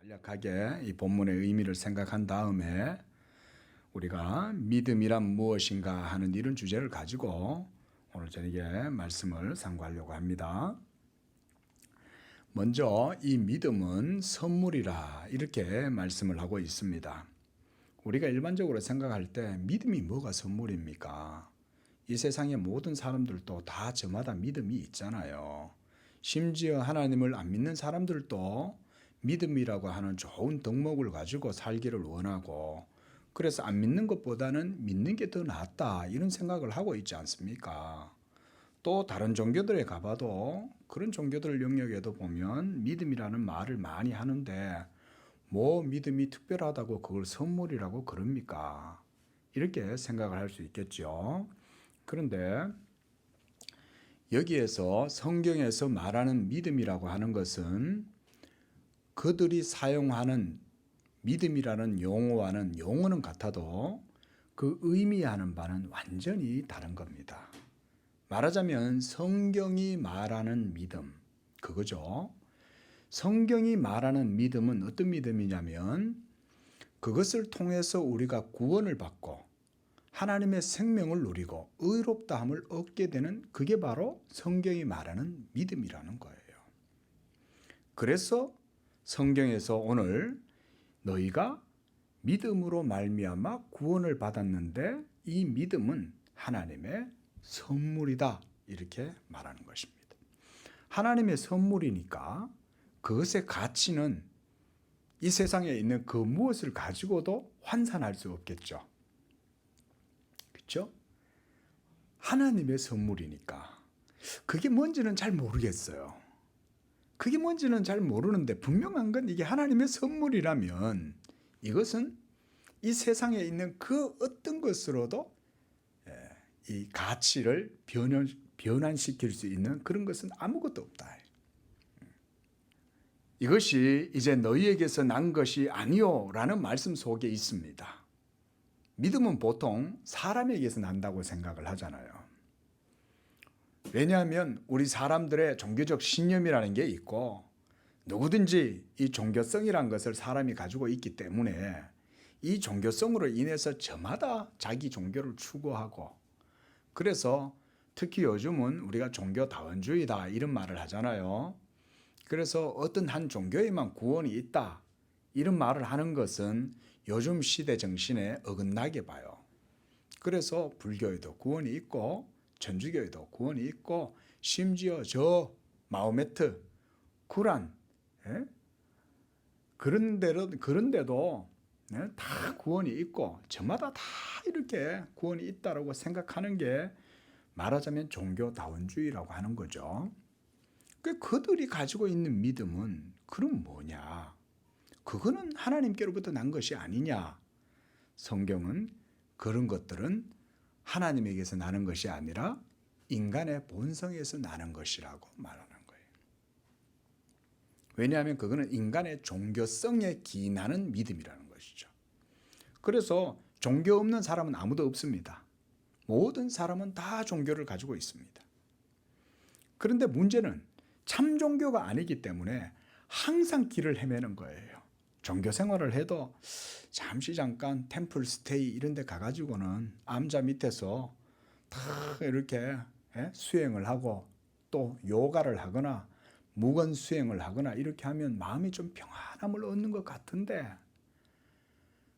간략하게 이 본문의 의미를 생각한 다음에 우리가 믿음이란 무엇인가 하는 이런 주제를 가지고 오늘 저녁에 말씀을 상고하려고 합니다. 먼저 이 믿음은 선물이라 이렇게 말씀을 하고 있습니다. 우리가 일반적으로 생각할 때 믿음이 뭐가 선물입니까? 이 세상의 모든 사람들도 다 저마다 믿음이 있잖아요. 심지어 하나님을 안 믿는 사람들도 믿음이라고 하는 좋은 덕목을 가지고 살기를 원하고, 그래서 안 믿는 것보다는 믿는 게 더 낫다 이런 생각을 하고 있지 않습니까? 또 다른 종교들에 가봐도 그런 종교들 영역에도 보면 믿음이라는 말을 많이 하는데 뭐 믿음이 특별하다고 그걸 선물이라고 그럽니까? 이렇게 생각을 할 수 있겠죠. 그런데 여기에서 성경에서 말하는 믿음이라고 하는 것은 그들이 사용하는 믿음이라는 용어는 같아도 그 의미하는 바는 완전히 다른 겁니다. 말하자면 성경이 말하는 믿음, 그거죠. 성경이 말하는 믿음은 어떤 믿음이냐면 그것을 통해서 우리가 구원을 받고 하나님의 생명을 누리고 의롭다함을 얻게 되는, 그게 바로 성경이 말하는 믿음이라는 거예요. 그래서 성경에서 오늘 너희가 믿음으로 말미암아 구원을 받았는데 이 믿음은 하나님의 선물이다 이렇게 말하는 것입니다. 하나님의 선물이니까 그것의 가치는 이 세상에 있는 그 무엇을 가지고도 환산할 수 없겠죠. 그렇죠? 하나님의 선물이니까 그게 뭔지는 잘 모르겠어요. 그게 뭔지는 잘 모르는데 분명한 건 이게 하나님의 선물이라면 이것은 이 세상에 있는 그 어떤 것으로도 이 가치를 변환시킬 수 있는 그런 것은 아무것도 없다. 이것이 이제 너희에게서 난 것이 아니요 라는 말씀 속에 있습니다. 믿음은 보통 사람에게서 난다고 생각을 하잖아요. 왜냐하면 우리 사람들의 종교적 신념이라는 게 있고 누구든지 이 종교성이라는 것을 사람이 가지고 있기 때문에 이 종교성으로 인해서 저마다 자기 종교를 추구하고, 그래서 특히 요즘은 우리가 종교다원주의다 이런 말을 하잖아요. 그래서 어떤 한 종교에만 구원이 있다 이런 말을 하는 것은 요즘 시대 정신에 어긋나게 봐요. 그래서 불교에도 구원이 있고 천주교에도 구원이 있고 심지어 저 마호메트, 쿠란, 그런데도 다 구원이 있고 저마다 다 이렇게 구원이 있다라고 생각하는 게 말하자면 종교다원주의라고 하는 거죠. 그들이 가지고 있는 믿음은 그럼 뭐냐? 그거는 하나님께로부터 난 것이 아니냐? 성경은 그런 것들은 하나님에게서 나는 것이 아니라 인간의 본성에서 나는 것이라고 말하는 거예요. 왜냐하면 그거는 인간의 종교성에 기인하는 믿음이라는 것이죠. 그래서 종교 없는 사람은 아무도 없습니다. 모든 사람은 다 종교를 가지고 있습니다. 그런데 문제는 참 종교가 아니기 때문에 항상 길을 헤매는 거예요. 종교 생활을 해도 잠깐 템플 스테이 이런 데 가가지고는 암자 밑에서 다 이렇게 수행을 하고 또 요가를 하거나 무건 수행을 하거나 이렇게 하면 마음이 좀 평안함을 얻는 것 같은데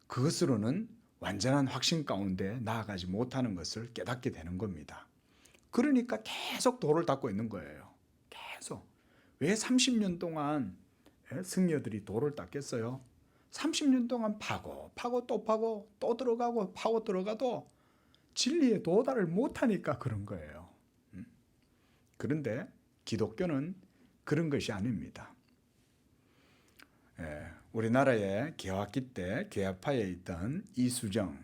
그것으로는 완전한 확신 가운데 나아가지 못하는 것을 깨닫게 되는 겁니다. 그러니까 계속 돌을 닦고 있는 거예요. 계속. 왜 30년 동안 승려들이 돌을 닦겠어요? 30년 동안 파고 또 들어가고 파고 들어가도 진리에 도달을 못하니까 그런 거예요. 그런데 기독교는 그런 것이 아닙니다. 우리나라의 개화기 때 개화파에 있던 이수정,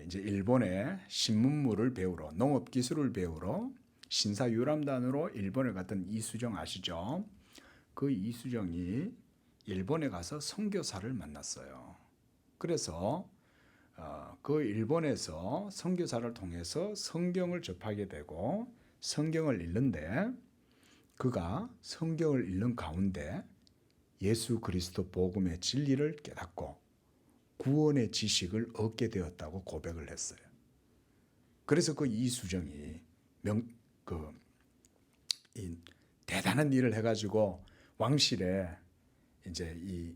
이제 일본의 신문물을 배우러, 농업기술을 배우러 신사유람단으로 일본에 갔던 이수정 아시죠? 그 이수정이 일본에 가서 선교사를 만났어요. 그래서 그 일본에서 선교사를 통해서 성경을 접하게 되고 성경을 읽는데 그가 성경을 읽는 가운데 예수 그리스도 복음의 진리를 깨닫고 구원의 지식을 얻게 되었다고 고백을 했어요. 그래서 그 이수정이 이 대단한 일을 해가지고 왕실에 이제 이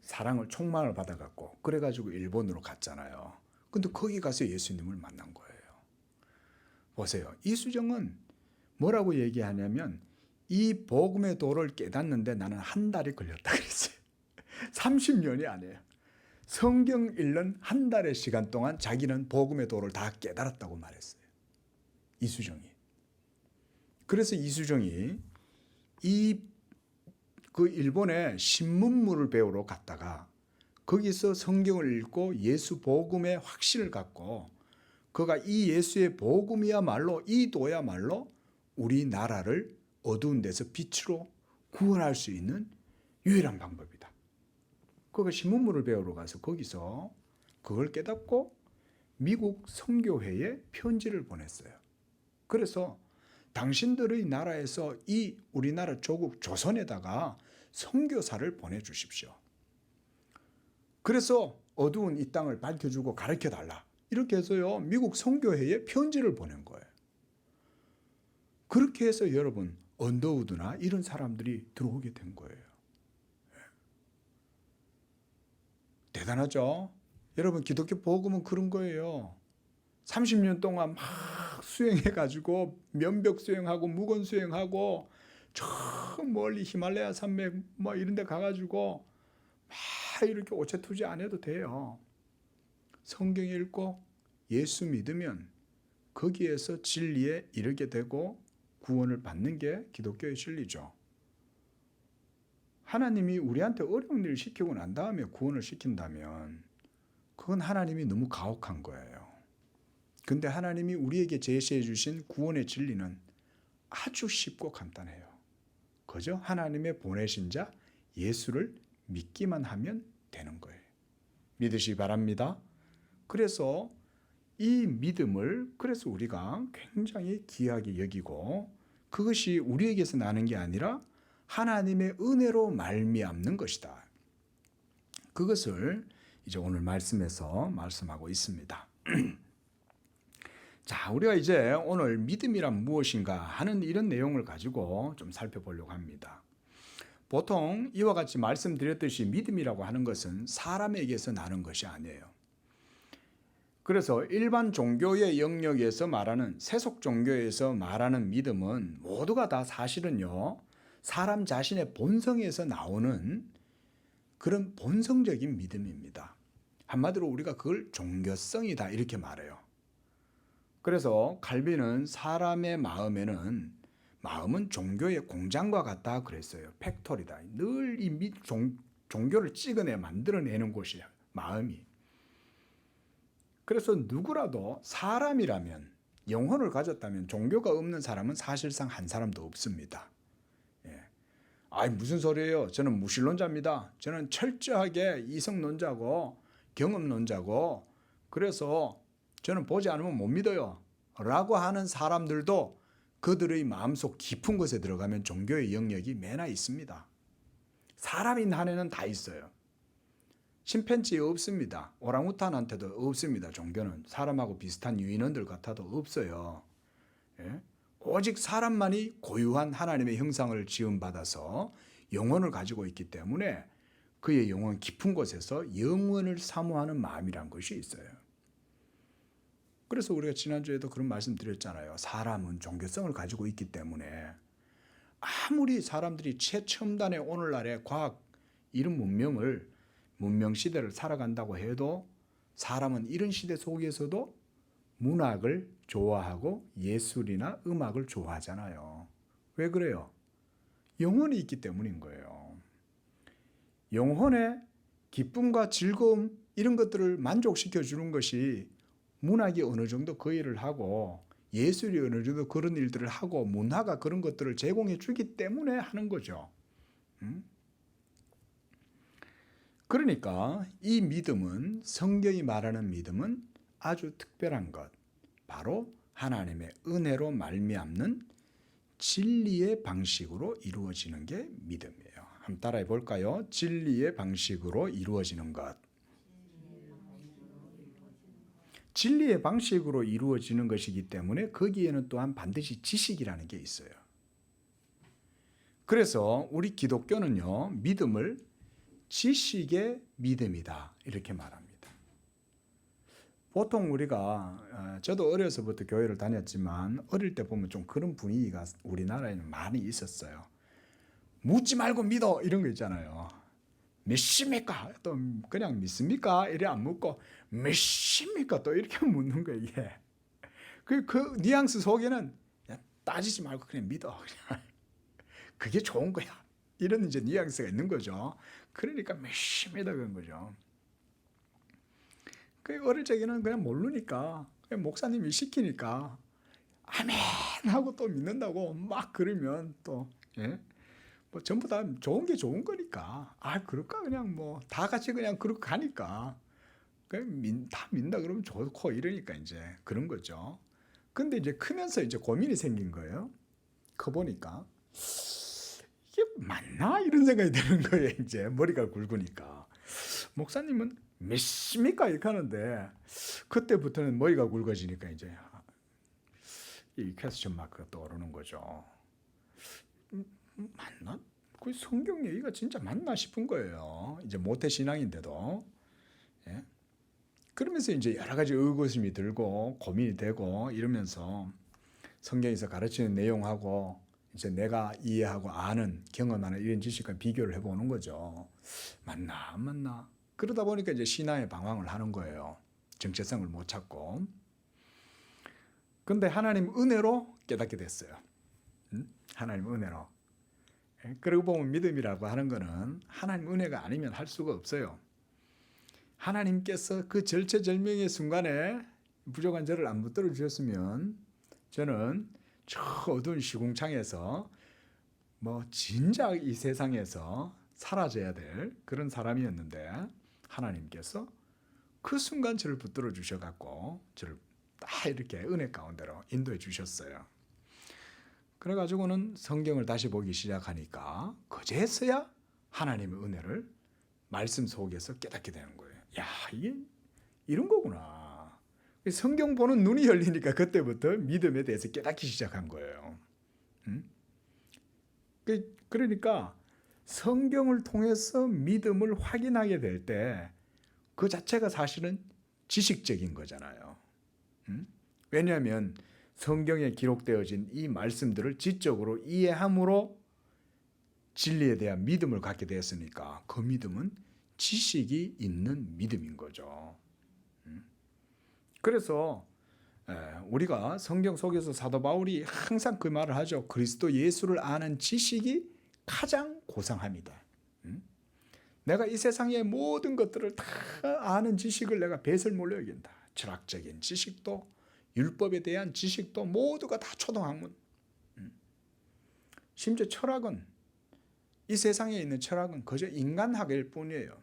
사랑을 총망을 받아갖고 그래가지고 일본으로 갔잖아요. 근데 거기 가서 예수님을 만난 거예요. 보세요. 이수정은 뭐라고 얘기하냐면 이 복음의 도를 깨닫는데 나는 한 달이 걸렸다 그랬어요. 30년이 아니에요. 성경 읽는 한 달의 시간 동안 자기는 복음의 도를 다 깨달았다고 말했어요. 이수정이. 그래서 이수정이 그 일본에 신문물을 배우러 갔다가 거기서 성경을 읽고 예수 복음의 확신을 갖고 그가 이 예수의 복음이야말로 이 도야말로 우리나라를 어두운 데서 빛으로 구원할 수 있는 유일한 방법이다. 그가 신문물을 배우러 가서 거기서 그걸 깨닫고 미국 선교회에 편지를 보냈어요. 그래서 당신들의 나라에서 이 우리나라 조국 조선에다가 선교사를 보내주십시오. 그래서 어두운 이 땅을 밝혀주고 가르쳐달라. 이렇게 해서요 미국 선교회에 편지를 보낸 거예요. 그렇게 해서 여러분 언더우드나 이런 사람들이 들어오게 된 거예요. 대단하죠? 여러분 기독교 복음은 그런 거예요. 30년 동안 막 수행해가지고 면벽 수행하고 무건 수행하고 저 멀리 히말라야 산맥 뭐 이런 데 가가지고 막 이렇게 오체투지 안 해도 돼요. 성경 읽고 예수 믿으면 거기에서 진리에 이르게 되고 구원을 받는 게 기독교의 진리죠. 하나님이 우리한테 어려운 일을 시키고 난 다음에 구원을 시킨다면 그건 하나님이 너무 가혹한 거예요. 근데 하나님이 우리에게 제시해 주신 구원의 진리는 아주 쉽고 간단해요. 그저 하나님의 보내신 자 예수를 믿기만 하면 되는 거예요. 믿으시기 바랍니다. 그래서 이 믿음을 그래서 우리가 굉장히 귀하게 여기고 그것이 우리에게서 나는 게 아니라 하나님의 은혜로 말미암는 것이다. 그것을 이제 오늘 말씀에서 말씀하고 있습니다. 자, 우리가 이제 오늘 믿음이란 무엇인가 하는 이런 내용을 가지고 좀 살펴보려고 합니다. 보통 이와 같이 말씀드렸듯이 믿음이라고 하는 것은 사람에게서 나는 것이 아니에요. 그래서 일반 종교의 영역에서 말하는 세속 종교에서 말하는 믿음은 모두가 다 사실은요, 사람 자신의 본성에서 나오는 그런 본성적인 믿음입니다. 한마디로 우리가 그걸 종교성이다 이렇게 말해요. 그래서 칼빈은 사람의 마음은 종교의 공장과 같다 그랬어요. 팩토리다. 늘 이 종교를 찍어내 만들어내는 곳이야. 마음이. 그래서 누구라도 사람이라면 영혼을 가졌다면 종교가 없는 사람은 사실상 한 사람도 없습니다. 예. 아이 무슨 소리예요? 저는 무신론자입니다. 저는 철저하게 이성론자고 경험론자고 그래서 저는 보지 않으면 못 믿어요. 라고 하는 사람들도 그들의 마음속 깊은 곳에 들어가면 종교의 영역이 매나 있습니다. 사람인 한에는 다 있어요. 침팬지에 없습니다. 오랑우탄한테도 없습니다. 종교는 사람하고 비슷한 유인원들 같아도 없어요. 예? 오직 사람만이 고유한 하나님의 형상을 지음받아서 영혼을 가지고 있기 때문에 그의 영혼 깊은 곳에서 영원을 사모하는 마음이란 것이 있어요. 그래서 우리가 지난주에도 그런 말씀 드렸잖아요. 사람은 종교성을 가지고 있기 때문에 아무리 사람들이 최첨단의 오늘날의 과학 이런 문명 시대를 살아간다고 해도 사람은 이런 시대 속에서도 문학을 좋아하고 예술이나 음악을 좋아하잖아요. 왜 그래요? 영혼이 있기 때문인 거예요. 영혼의 기쁨과 즐거움 이런 것들을 만족시켜 주는 것이 문학이 어느 정도 그 일을 하고 예술이 어느 정도 그런 일들을 하고 문화가 그런 것들을 제공해 주기 때문에 하는 거죠. 그러니까 이 믿음은 성경이 말하는 믿음은 아주 특별한 것, 바로 하나님의 은혜로 말미암는 진리의 방식으로 이루어지는 게 믿음이에요. 한번 따라해 볼까요? 진리의 방식으로 이루어지는 것. 진리의 방식으로 이루어지는 것이기 때문에 거기에는 또한 반드시 지식이라는 게 있어요. 그래서 우리 기독교는요, 믿음을 지식의 믿음이다 이렇게 말합니다. 보통 우리가 저도 어려서부터 교회를 다녔지만 어릴 때 보면 좀 그런 분위기가 우리나라에는 많이 있었어요. 묻지 말고 믿어 이런 거 있잖아요. 믿습니까? 또 그냥 믿습니까? 이래 안 묻고 믿습니까? 또 이렇게 묻는 거예요. 이게 그 뉘앙스 속에는 따지지 말고 그냥 믿어. 그게 좋은 거야. 이런 이제 뉘앙스가 있는 거죠. 그러니까 믿습니다 그런 거죠. 그 어릴 적에는 그냥 모르니까 그냥 목사님이 시키니까 아멘 하고 또 믿는다고 막 그러면 또 예? 뭐 전부 다 좋은 게 좋은 거니까 그럴까 그냥 뭐 다 같이 그냥 그렇게 가니까 그냥 다 믿는다 그러면 좋고 이러니까 이제 그런 거죠. 근데 이제 크면서 이제 고민이 생긴 거예요. 커 보니까 이게 맞나 이런 생각이 드는 거예요. 이제 머리가 굵으니까 목사님은 믿습니까 이렇게 하는데 그때부터는 머리가 굵어지니까 이제 이 퀘스천 마크가 떠오르는 거죠. 맞나? 그 성경 얘기가 진짜 맞나 싶은 거예요. 이제 모태 신앙인데도. 예? 그러면서 이제 여러 가지 의구심이 들고 고민이 되고 이러면서 성경에서 가르치는 내용하고 이제 내가 이해하고 아는 경험하는 이런 지식과 비교를 해보는 거죠. 맞나 안 맞나? 그러다 보니까 이제 신앙에 방황을 하는 거예요. 정체성을 못 찾고. 근데 하나님 은혜로 깨닫게 됐어요. 하나님 은혜로. 그러고 보면 믿음이라고 하는 거는 하나님 은혜가 아니면 할 수가 없어요. 하나님께서 그 절체절명의 순간에 부족한 저를 안 붙들어 주셨으면 저는 저 어두운 시궁창에서 뭐 진작 이 세상에서 사라져야 될 그런 사람이었는데 하나님께서 그 순간 저를 붙들어 주셔갖고 저를 딱 이렇게 은혜 가운데로 인도해 주셨어요. 그래가지고는 성경을 다시 보기 시작하니까 그제서야 하나님의 은혜를 말씀 속에서 깨닫게 되는 거예요. 야, 이게 이런 거구나. 성경 보는 눈이 열리니까 그때부터 믿음에 대해서 깨닫기 시작한 거예요. 그러니까 성경을 통해서 믿음을 확인하게 될 때 그 자체가 사실은 지식적인 거잖아요. 왜냐하면 성경에 기록되어진 이 말씀들을 지적으로 이해함으로 진리에 대한 믿음을 갖게 되었으니까 그 믿음은 지식이 있는 믿음인 거죠. 그래서 우리가 성경 속에서 사도 바울이 항상 그 말을 하죠. 그리스도 예수를 아는 지식이 가장 고상합니다. 내가 이 세상의 모든 것들을 다 아는 지식을 내가 배설물로 여긴다. 철학적인 지식도 율법에 대한 지식도 모두가 다 초등학문. 심지어 철학은 이 세상에 있는 철학은 그저 인간학일 뿐이에요.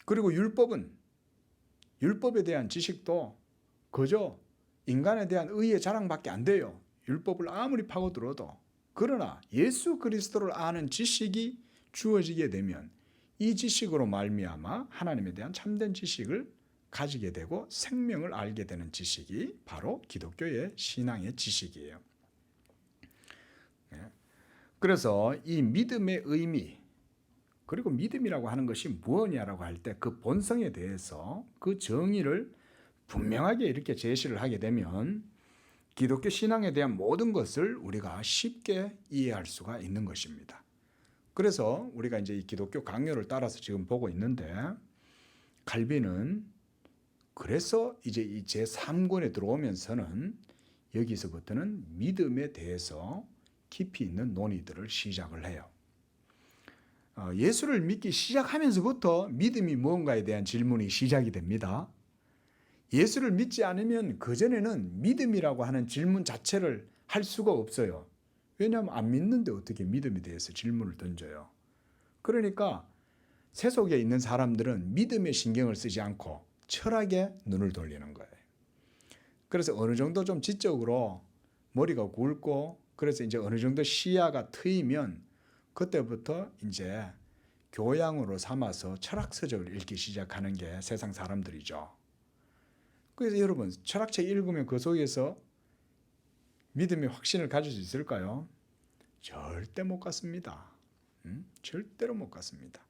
그리고 율법에 대한 지식도 그저 인간에 대한 의의 자랑밖에 안 돼요. 율법을 아무리 파고들어도. 그러나 예수 그리스도를 아는 지식이 주어지게 되면 이 지식으로 말미암아 하나님에 대한 참된 지식을 가지게 되고 생명을 알게 되는 지식이 바로 기독교의 신앙의 지식이에요. 그래서 이 믿음의 의미, 그리고 믿음이라고 하는 것이 무엇이냐라고 할 때 그 본성에 대해서 그 정의를 분명하게 이렇게 제시를 하게 되면 기독교 신앙에 대한 모든 것을 우리가 쉽게 이해할 수가 있는 것입니다. 그래서 우리가 이제 이 기독교 강요를 따라서 지금 보고 있는데 칼빈은 그래서 이제 이 제3권에 들어오면서는 여기서부터는 믿음에 대해서 깊이 있는 논의들을 시작을 해요. 예수를 믿기 시작하면서부터 믿음이 무언가에 대한 질문이 시작이 됩니다. 예수를 믿지 않으면 그전에는 믿음이라고 하는 질문 자체를 할 수가 없어요. 왜냐하면 안 믿는데 어떻게 믿음에 대해서 질문을 던져요. 그러니까 세속에 있는 사람들은 믿음에 신경을 쓰지 않고 철학에 눈을 돌리는 거예요. 그래서 어느 정도 좀 지적으로 머리가 굵고 그래서 이제 어느 정도 시야가 트이면 그때부터 이제 교양으로 삼아서 철학서적을 읽기 시작하는 게 세상 사람들이죠. 그래서 여러분 철학책 읽으면 그 속에서 믿음의 확신을 가질 수 있을까요? 절대 못 갖습니다. 절대로 못 갖습니다.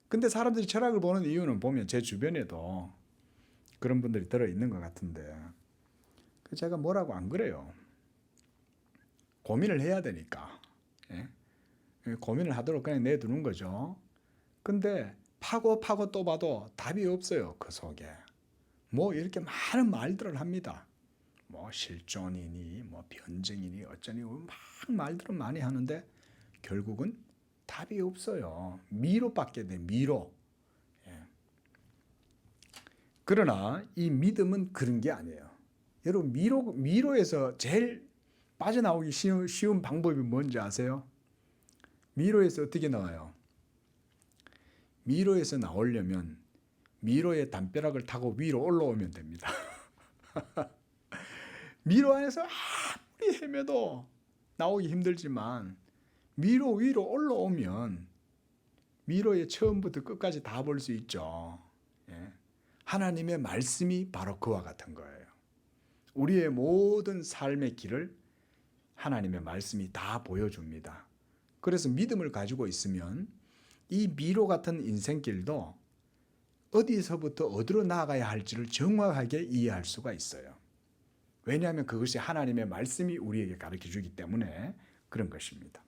근데 사람들이 철학을 보는 이유는 보면 제 주변에도 그런 분들이 들어있는 것 같은데 제가 뭐라고 안 그래요. 고민을 해야 되니까. 예? 고민을 하도록 그냥 내두는 거죠. 근데 파고 또 봐도 답이 없어요. 그 속에. 뭐 이렇게 많은 말들을 합니다. 뭐 실존이니 뭐 변증이니 어쩌니 막 말들은 많이 하는데 결국은 답이 없어요. 미로밖에 돼. 미로. 예. 그러나 이 믿음은 그런 게 아니에요. 여러분 미로에서 제일 빠져나오기 쉬운 방법이 뭔지 아세요? 미로에서 어떻게 나와요? 미로에서 나오려면 미로의 담벼락을 타고 위로 올라오면 됩니다. 미로 안에서 아무리 헤매도 나오기 힘들지만 미로 위로 올라오면 미로의 처음부터 끝까지 다 볼 수 있죠. 예. 하나님의 말씀이 바로 그와 같은 거예요. 우리의 모든 삶의 길을 하나님의 말씀이 다 보여줍니다. 그래서 믿음을 가지고 있으면 이 미로 같은 인생길도 어디서부터 어디로 나아가야 할지를 정확하게 이해할 수가 있어요. 왜냐하면 그것이 하나님의 말씀이 우리에게 가르쳐 주기 때문에 그런 것입니다.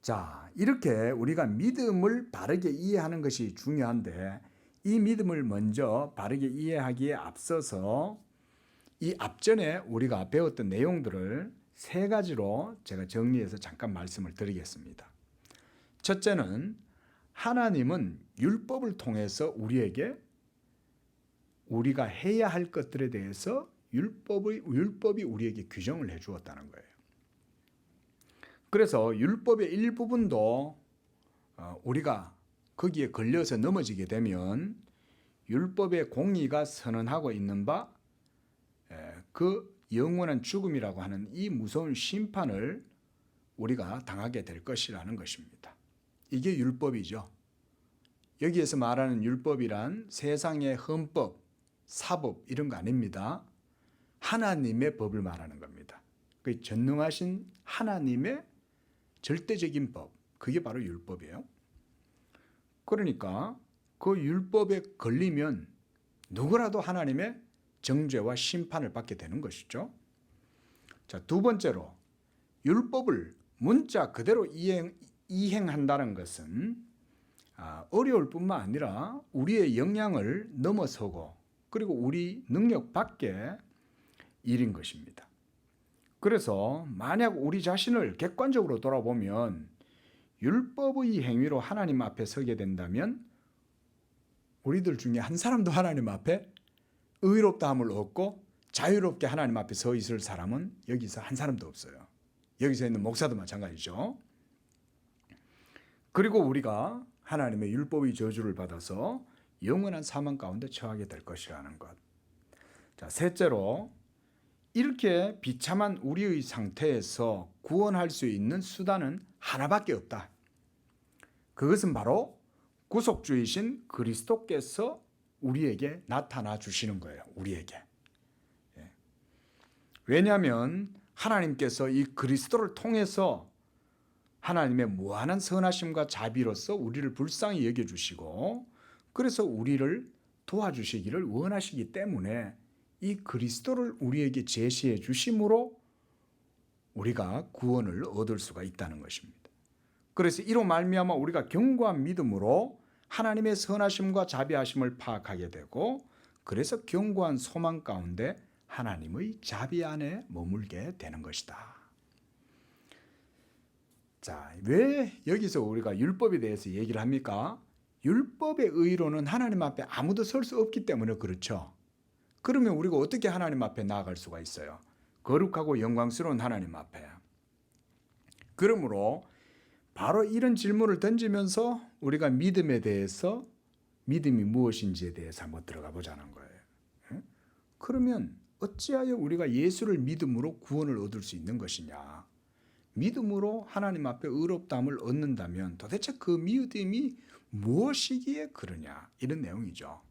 자, 이렇게 우리가 믿음을 바르게 이해하는 것이 중요한데 이 믿음을 먼저 바르게 이해하기에 앞서서 이 앞전에 우리가 배웠던 내용들을 세 가지로 제가 정리해서 잠깐 말씀을 드리겠습니다. 첫째는 하나님은 율법을 통해서 우리에게 우리가 해야 할 것들에 대해서 율법이 우리에게 규정을 해 주었다는 거예요. 그래서 율법의 일부분도 우리가 거기에 걸려서 넘어지게 되면 율법의 공의가 선언하고 있는 바 그 영원한 죽음이라고 하는 이 무서운 심판을 우리가 당하게 될 것이라는 것입니다. 이게 율법이죠. 여기에서 말하는 율법이란 세상의 헌법, 사법 이런 거 아닙니다. 하나님의 법을 말하는 겁니다. 그 전능하신 하나님의 절대적인 법, 그게 바로 율법이에요. 그러니까 그 율법에 걸리면 누구라도 하나님의 정죄와 심판을 받게 되는 것이죠. 자, 두 번째로 율법을 문자 그대로 이행한다는 것은 어려울 뿐만 아니라 우리의 역량을 넘어서고 그리고 우리 능력 밖의 일인 것입니다. 그래서 만약 우리 자신을 객관적으로 돌아보면 율법의 행위로 하나님 앞에 서게 된다면 우리들 중에 한 사람도 하나님 앞에 의롭다함을 얻고 자유롭게 하나님 앞에 서 있을 사람은 여기서 한 사람도 없어요. 여기서 있는 목사도 마찬가지죠. 그리고 우리가 하나님의 율법의 저주를 받아서 영원한 사망 가운데 처하게 될 것이라는 것. 자, 셋째로 이렇게 비참한 우리의 상태에서 구원할 수 있는 수단은 하나밖에 없다. 그것은 바로 구속주이신 그리스도께서 우리에게 나타나 주시는 거예요. 우리에게. 왜냐하면 하나님께서 이 그리스도를 통해서 하나님의 무한한 선하심과 자비로서 우리를 불쌍히 여겨주시고 그래서 우리를 도와주시기를 원하시기 때문에 이 그리스도를 우리에게 제시해 주심으로 우리가 구원을 얻을 수가 있다는 것입니다. 그래서 이로 말미암아 우리가 견고한 믿음으로 하나님의 선하심과 자비하심을 파악하게 되고 그래서 견고한 소망 가운데 하나님의 자비 안에 머물게 되는 것이다. 자, 왜 여기서 우리가 율법에 대해서 얘기를 합니까? 율법의 의로는 하나님 앞에 아무도 설 수 없기 때문에 그렇죠. 그러면 우리가 어떻게 하나님 앞에 나아갈 수가 있어요? 거룩하고 영광스러운 하나님 앞에. 그러므로 바로 이런 질문을 던지면서 우리가 믿음에 대해서 믿음이 무엇인지에 대해서 한번 들어가 보자는 거예요. 그러면 어찌하여 우리가 예수를 믿음으로 구원을 얻을 수 있는 것이냐? 믿음으로 하나님 앞에 의롭다함을 얻는다면 도대체 그 믿음이 무엇이기에 그러냐, 이런 내용이죠.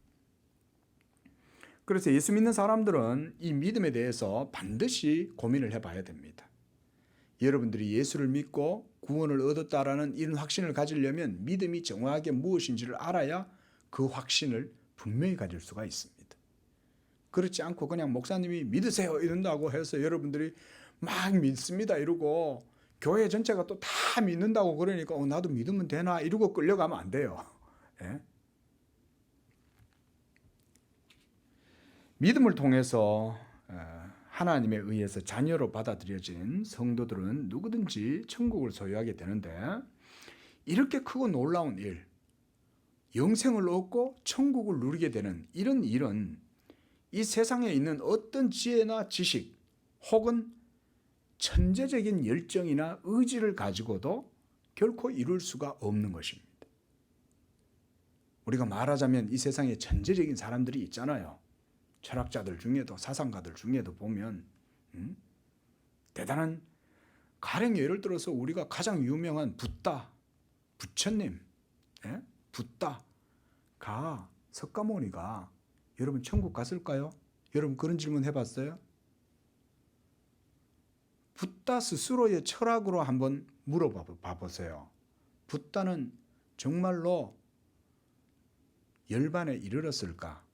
그래서 예수 믿는 사람들은 이 믿음에 대해서 반드시 고민을 해봐야 됩니다. 여러분들이 예수를 믿고 구원을 얻었다라는 이런 확신을 가지려면 믿음이 정확하게 무엇인지를 알아야 그 확신을 분명히 가질 수가 있습니다. 그렇지 않고 그냥 목사님이 믿으세요 이런다고 해서 여러분들이 막 믿습니다 이러고 교회 전체가 또 다 믿는다고 그러니까 나도 믿으면 되나 이러고 끌려가면 안 돼요. 예? 믿음을 통해서 하나님에 의해서 자녀로 받아들여진 성도들은 누구든지 천국을 소유하게 되는데, 이렇게 크고 놀라운 일, 영생을 얻고 천국을 누리게 되는 이런 일은 이 세상에 있는 어떤 지혜나 지식 혹은 천재적인 열정이나 의지를 가지고도 결코 이룰 수가 없는 것입니다. 우리가 말하자면 이 세상에 천재적인 사람들이 있잖아요. 철학자들 중에도 사상가들 중에도 보면 대단한, 가령 예를 들어서 우리가 가장 유명한 붓다, 부처님, 예? 붓다가, 석가모니가 여러분 천국 갔을까요? 여러분 그런 질문 해봤어요? 붓다 스스로의 철학으로 한번 물어봐 보세요. 붓다는 정말로 열반에 이르렀을까?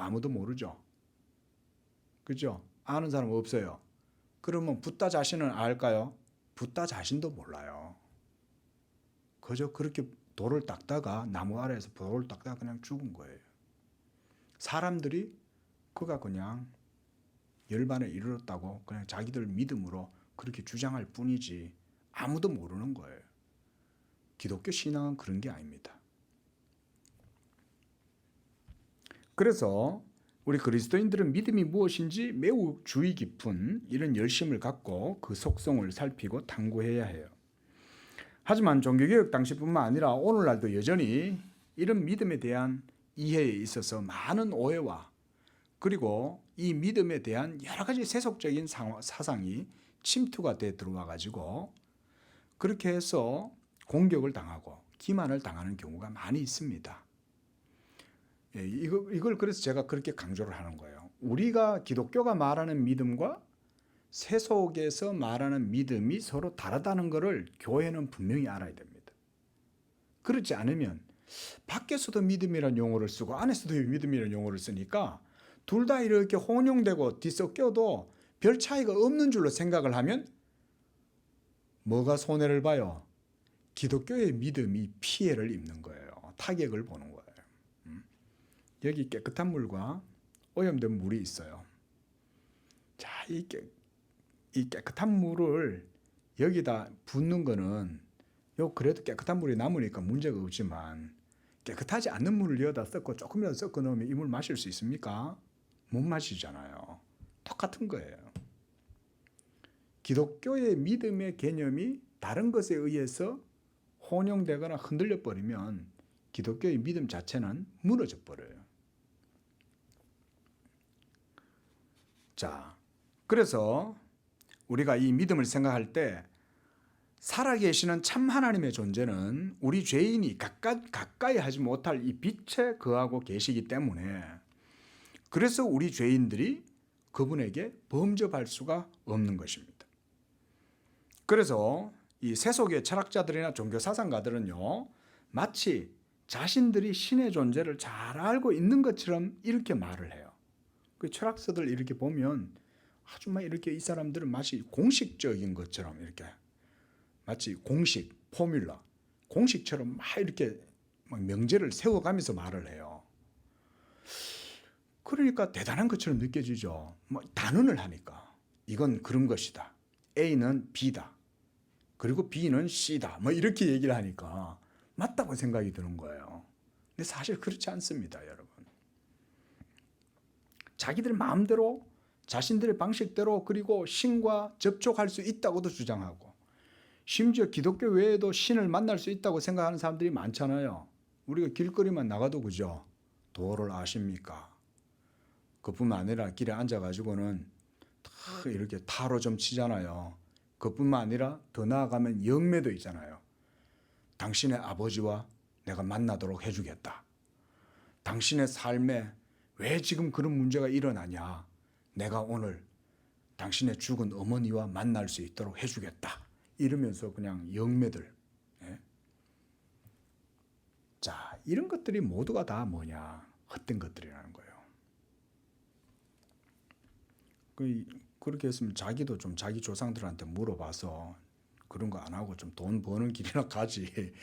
아무도 모르죠. 그죠? 아는 사람 없어요. 그러면 붓다 자신은 알까요? 붓다 자신도 몰라요. 그저 그렇게 돌을 닦다가, 나무 아래에서 돌을 닦다가 그냥 죽은 거예요. 사람들이 그가 그냥 열반에 이르렀다고 그냥 자기들 믿음으로 그렇게 주장할 뿐이지 아무도 모르는 거예요. 기독교 신앙은 그런 게 아닙니다. 그래서 우리 그리스도인들은 믿음이 무엇인지 매우 주의 깊은 이런 열심을 갖고 그 속성을 살피고 탐구해야 해요. 하지만 종교개혁 당시뿐만 아니라 오늘날도 여전히 이런 믿음에 대한 이해에 있어서 많은 오해와, 그리고 이 믿음에 대한 여러 가지 세속적인 사상이 침투가 돼 들어와 가지고 그렇게 해서 공격을 당하고 기만을 당하는 경우가 많이 있습니다. 예, 이걸 그래서 제가 그렇게 강조를 하는 거예요. 우리가 기독교가 말하는 믿음과 세속에서 말하는 믿음이 서로 다르다는 것을 교회는 분명히 알아야 됩니다. 그렇지 않으면 밖에서도 믿음이라는 용어를 쓰고 안에서도 믿음이라는 용어를 쓰니까 둘 다 이렇게 혼용되고 뒤섞여도 별 차이가 없는 줄로 생각을 하면 뭐가 손해를 봐요? 기독교의 믿음이 피해를 입는 거예요. 타격을 보는 거예요. 여기 깨끗한 물과 오염된 물이 있어요. 자, 이 깨끗한 물을 여기다 붓는 거는 그래도 깨끗한 물이 남으니까 문제가 없지만, 깨끗하지 않는 물을 여기다 섞고 조금이라도 섞어 놓으면 이 물 마실 수 있습니까? 못 마시잖아요. 똑같은 거예요. 기독교의 믿음의 개념이 다른 것에 의해서 혼용되거나 흔들려 버리면 기독교의 믿음 자체는 무너져 버려요. 자, 그래서 우리가 이 믿음을 생각할 때 살아계시는 참 하나님의 존재는 우리 죄인이 가까이 하지 못할 이 빛에 거하고 계시기 때문에, 그래서 우리 죄인들이 그분에게 범접할 수가 없는 것입니다. 그래서 이 세속의 철학자들이나 종교사상가들은요, 마치 자신들이 신의 존재를 잘 알고 있는 것처럼 이렇게 말을 해요. 그 철학서들 이렇게 보면 아주 막 이렇게 이 사람들은 마치 공식적인 것처럼 이렇게, 마치 공식, 포뮬라, 공식처럼 막 이렇게 막 명제를 세워가면서 말을 해요. 그러니까 대단한 것처럼 느껴지죠. 뭐 단언을 하니까 이건 그런 것이다. A는 B다. 그리고 B는 C다. 뭐 이렇게 얘기를 하니까 맞다고 생각이 드는 거예요. 근데 사실 그렇지 않습니다, 여러분. 자기들 마음대로 자신들의 방식대로 그리고 신과 접촉할 수 있다고도 주장하고, 심지어 기독교 외에도 신을 만날 수 있다고 생각하는 사람들이 많잖아요. 우리가 길거리만 나가도 그죠? 도를 아십니까? 그뿐만 아니라 길에 앉아가지고는 다 이렇게 타로 좀 치잖아요. 그뿐만 아니라 더 나아가면 영매도 있잖아요. 당신의 아버지와 내가 만나도록 해주겠다. 당신의 삶에 왜 지금 그런 문제가 일어나냐. 내가 오늘 당신의 죽은 어머니와 만날 수 있도록 해주겠다. 이러면서 그냥 영매들. 예? 자, 이런 것들이 모두가 다 뭐냐. 헛된 것들이라는 거예요. 그렇게 했으면 자기도 좀 자기 조상들한테 물어봐서 그런 거 안 하고 좀 돈 버는 길이나 가지.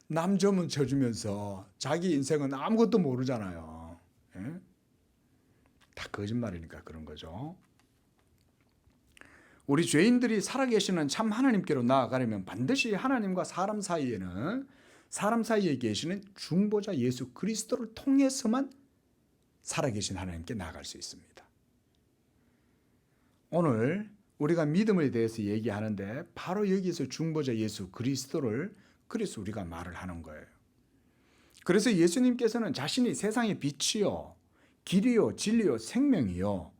남 점은 쳐주면서 자기 인생은 아무것도 모르잖아요. 예? 다 거짓말이니까 그런 거죠. 우리 죄인들이 살아계시는 참 하나님께로 나아가려면 반드시 하나님과 사람 사이에 계시는 중보자 예수 그리스도를 통해서만 살아계신 하나님께 나아갈 수 있습니다. 오늘 우리가 믿음에 대해서 얘기하는데 바로 여기서 중보자 예수 그리스도를 그래서 우리가 말을 하는 거예요. 그래서 예수님께서는 자신이 세상의 빛이요 길이요 진리요 생명이요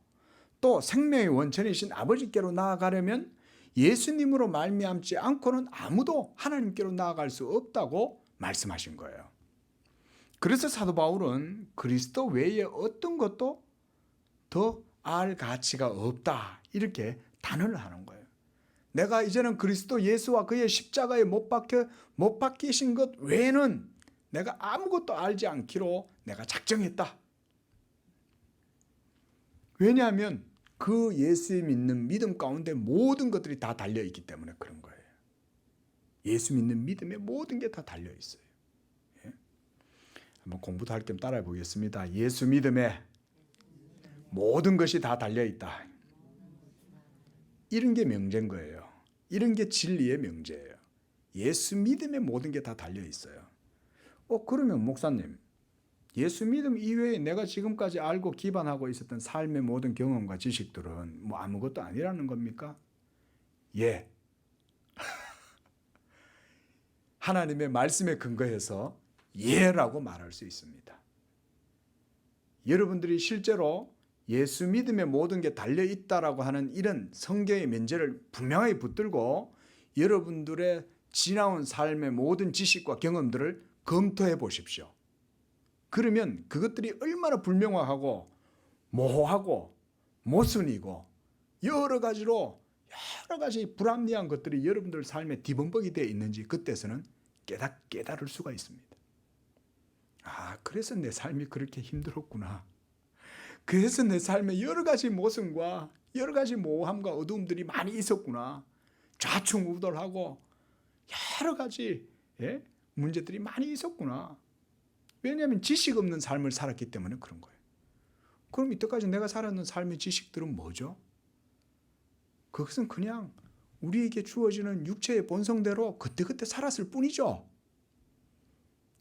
또 생명의 원천이신 아버지께로 나아가려면 예수님으로 말미암지 않고는 아무도 하나님께로 나아갈 수 없다고 말씀하신 거예요. 그래서 사도 바울은 그리스도 외에 어떤 것도 더 알 가치가 없다 이렇게 단언을 하는 거예요. 내가 이제는 그리스도 예수와 그의 십자가에 못 박히신 것 외에는 내가 아무것도 알지 않기로 내가 작정했다. 왜냐하면 그 예수 믿는 믿음 가운데 모든 것들이 다 달려있기 때문에 그런 거예요. 예수 믿는 믿음에 모든 게 다 달려있어요. 예? 한번 공부도 할 겸 따라해 보겠습니다. 예수 믿음에 모든 것이 다 달려있다. 이런 게 명제인 거예요. 이런 게 진리의 명제예요. 예수 믿음에 모든 게 다 달려있어요. 그러면 목사님, 예수 믿음 이외에 내가 지금까지 알고 기반하고 있었던 삶의 모든 경험과 지식들은 뭐 아무것도 아니라는 겁니까? 예. 하나님의 말씀에 근거해서 예라고 말할 수 있습니다. 여러분들이 실제로 예수 믿음의 모든 게 달려있다라고 하는 이런 성경의 면제를 분명하게 붙들고 여러분들의 지나온 삶의 모든 지식과 경험들을 검토해 보십시오. 그러면 그것들이 얼마나 불명확하고 모호하고 모순이고 여러 가지 불합리한 것들이 여러분들 삶에 뒤범벅이 되어 있는지 그때서는 깨달을 수가 있습니다. 그래서 내 삶이 그렇게 힘들었구나. 그래서 내 삶에 여러 가지 모순과 여러 가지 모호함과 어두움들이 많이 있었구나. 좌충우돌하고 여러 가지 문제들이 많이 있었구나. 왜냐하면 지식 없는 삶을 살았기 때문에 그런 거예요. 그럼 이때까지 내가 살았는 삶의 지식들은 뭐죠? 그것은 그냥 우리에게 주어지는 육체의 본성대로 그때그때 살았을 뿐이죠.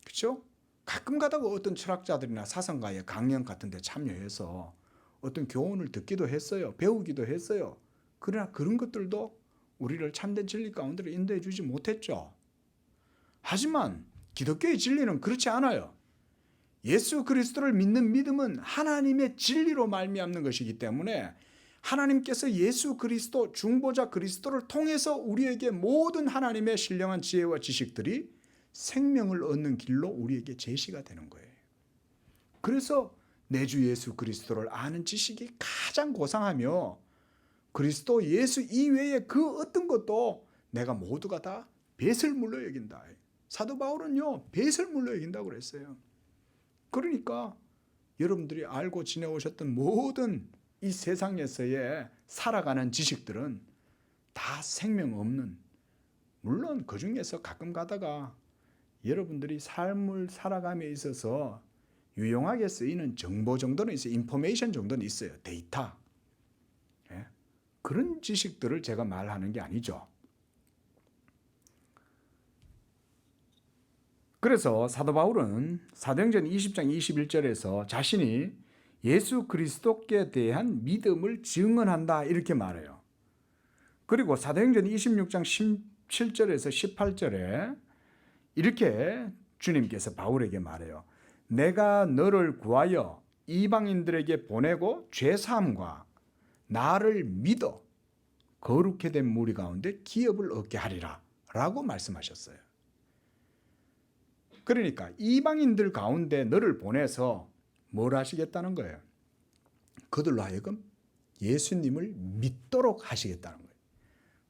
그렇죠? 가끔 가다가 어떤 철학자들이나 사상가의 강연 같은 데 참여해서 어떤 교훈을 듣기도 했어요. 배우기도 했어요. 그러나 그런 것들도 우리를 참된 진리 가운데로 인도해 주지 못했죠. 하지만 기독교의 진리는 그렇지 않아요. 예수 그리스도를 믿는 믿음은 하나님의 진리로 말미암는 것이기 때문에 하나님께서 예수 그리스도 중보자 그리스도를 통해서 우리에게 모든 하나님의 신령한 지혜와 지식들이 생명을 얻는 길로 우리에게 제시가 되는 거예요. 그래서 내 주 예수 그리스도를 아는 지식이 가장 고상하며 그리스도 예수 이외의 그 어떤 것도 내가 모두가 다 배설물로 여긴다. 사도 바울은요 배설물로 여긴다고 그랬어요. 그러니까 여러분들이 알고 지내오셨던 모든 이 세상에서의 살아가는 지식들은 다 생명 없는, 물론 그 중에서 가끔 가다가 여러분들이 삶을 살아감에 있어서 유용하게 쓰이는 정보 정도는 있어요. 인포메이션 정도는 있어요. 데이터. 그런 지식들을 제가 말하는 게 아니죠. 그래서 사도 바울은 사도행전 20장 21절에서 자신이 예수 그리스도께 대한 믿음을 증언한다 이렇게 말해요. 그리고 사도행전 26장 17절에서 18절에 이렇게 주님께서 바울에게 말해요. 내가 너를 구하여 이방인들에게 보내고 죄사함과 나를 믿어 거룩해 된 무리 가운데 기업을 얻게 하리라 라고 말씀하셨어요. 그러니까 이방인들 가운데 너를 보내서 뭘 하시겠다는 거예요? 그들로 하여금 예수님을 믿도록 하시겠다는 거예요.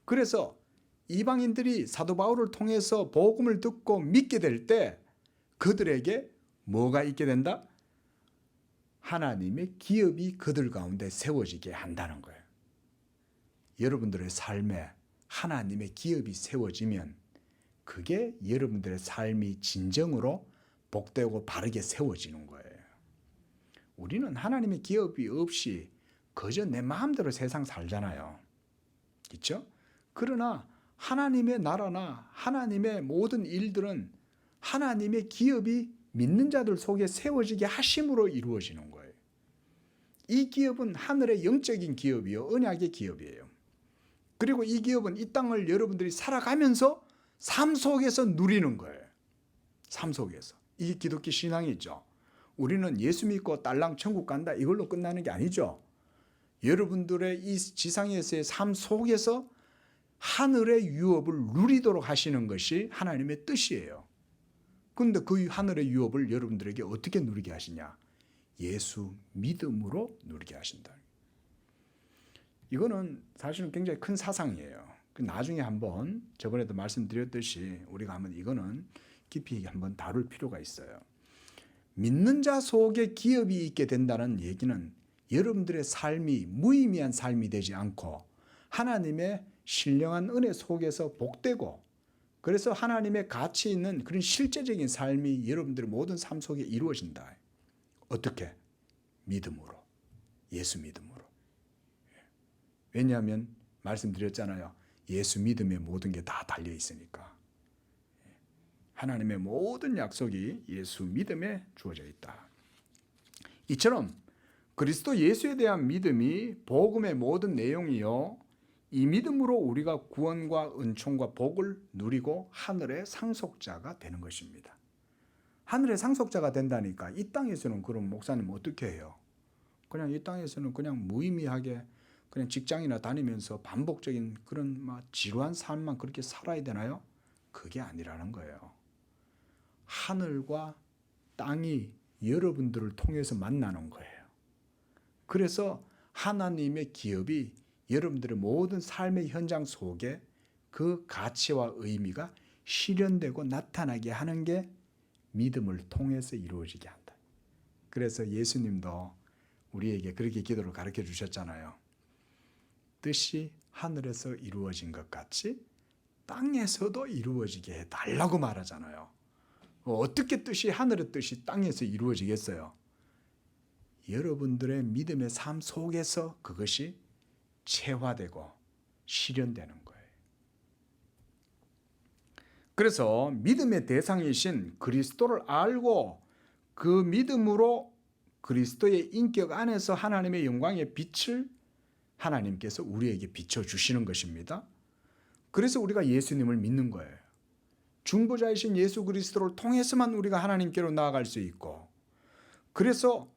그래서 이방인들이 사도 바울을 통해서 복음을 듣고 믿게 될 때 그들에게 뭐가 있게 된다? 하나님의 기업이 그들 가운데 세워지게 한다는 거예요. 여러분들의 삶에 하나님의 기업이 세워지면 그게 여러분들의 삶이 진정으로 복되고 바르게 세워지는 거예요. 우리는 하나님의 기업이 없이 그저 내 마음대로 세상 살잖아요. 그렇죠? 그러나 하나님의 나라나 하나님의 모든 일들은 하나님의 기업이 믿는 자들 속에 세워지게 하심으로 이루어지는 거예요. 이 기업은 하늘의 영적인 기업이요, 언약의 기업이에요. 그리고 이 기업은 이 땅을 여러분들이 살아가면서 삶 속에서 누리는 거예요. 삶 속에서. 이게 기독교 신앙이죠. 우리는 예수 믿고 딸랑 천국 간다 이걸로 끝나는 게 아니죠. 여러분들의 이 지상에서의 삶 속에서 하늘의 유업을 누리도록 하시는 것이 하나님의 뜻이에요. 그런데 그 하늘의 유업을 여러분들에게 어떻게 누리게 하시냐? 예수 믿음으로 누리게 하신다. 이거는 사실은 굉장히 큰 사상이에요. 나중에 한번 저번에도 말씀드렸듯이 우리가 한번 이거는 깊이 한번 다룰 필요가 있어요. 믿는 자 속에 기업이 있게 된다는 얘기는 여러분들의 삶이 무의미한 삶이 되지 않고 하나님의 신령한 은혜 속에서 복되고 그래서 하나님의 가치 있는 그런 실제적인 삶이 여러분들의 모든 삶 속에 이루어진다. 어떻게? 믿음으로. 예수 믿음으로. 왜냐하면 말씀드렸잖아요. 예수 믿음에 모든 게 다 달려 있으니까. 하나님의 모든 약속이 예수 믿음에 주어져 있다. 이처럼 그리스도 예수에 대한 믿음이 복음의 모든 내용이요. 이 믿음으로 우리가 구원과 은총과 복을 누리고 하늘의 상속자가 되는 것입니다. 하늘의 상속자가 된다니까 이 땅에서는 그럼 목사님 어떻게 해요? 그냥 이 땅에서는 그냥 무의미하게 그냥 직장이나 다니면서 반복적인 그런 지루한 삶만 그렇게 살아야 되나요? 그게 아니라는 거예요. 하늘과 땅이 여러분들을 통해서 만나는 거예요. 그래서 하나님의 기업이 여러분들의 모든 삶의 현장 속에 그 가치와 의미가 실현되고 나타나게 하는 게 믿음을 통해서 이루어지게 한다. 그래서 예수님도 우리에게 그렇게 기도를 가르쳐 주셨잖아요. 뜻이 하늘에서 이루어진 것 같이 땅에서도 이루어지게 해달라고 말하잖아요. 어떻게 뜻이 하늘의 뜻이 땅에서 이루어지겠어요? 여러분들의 믿음의 삶 속에서 그것이 체화되고 실현되는 거예요. 그래서 믿음의 대상이신 그리스도를 알고 그 믿음으로 그리스도의 인격 안에서 하나님의 영광의 빛을 하나님께서 우리에게 비춰주시는 것입니다. 그래서 우리가 예수님을 믿는 거예요. 중보자이신 예수 그리스도를 통해서만 우리가 하나님께로 나아갈 수 있고 그래서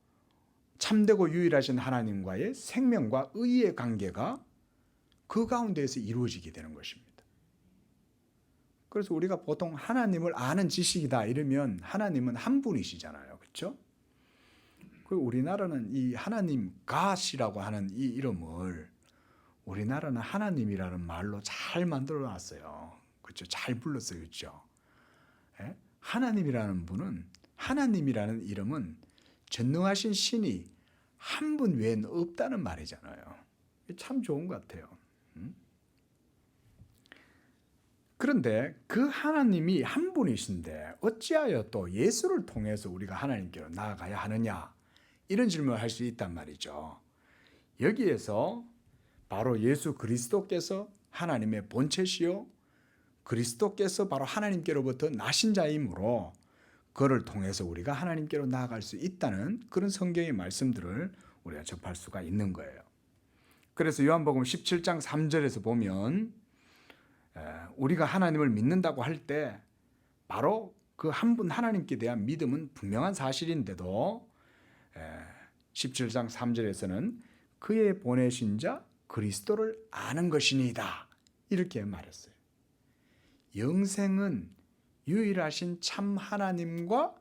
참되고 유일하신 하나님과의 생명과 의의 관계가 그 가운데에서 이루어지게 되는 것입니다. 그래서 우리가 보통 하나님을 아는 지식이다 이러면 하나님은 한 분이시잖아요. 그렇죠? 우리나라는 이 하나님 갓이라고 하는 이 이름을 우리나라는 하나님이라는 말로 잘 만들어 놨어요. 그렇죠? 잘 불렀어요. 그렇죠? 예? 하나님이라는 분은 하나님이라는 이름은 전능하신 신이 한 분 외에는 없다는 말이잖아요. 참 좋은 것 같아요. 그런데 그 하나님이 한 분이신데 어찌하여 또 예수를 통해서 우리가 하나님께로 나아가야 하느냐 이런 질문을 할 수 있단 말이죠. 여기에서 바로 예수 그리스도께서 하나님의 본체시요 그리스도께서 바로 하나님께로부터 나신 자이므로 그를 통해서 우리가 하나님께로 나아갈 수 있다는 그런 성경의 말씀들을 우리가 접할 수가 있는 거예요. 그래서 요한복음 17장 3절에서 보면 우리가 하나님을 믿는다고 할 때 바로 그 한 분 하나님께 대한 믿음은 분명한 사실인데도 17장 3절에서는 그의 보내신 자 그리스도를 아는 것이니이다. 이렇게 말했어요. 영생은 유일하신 참 하나님과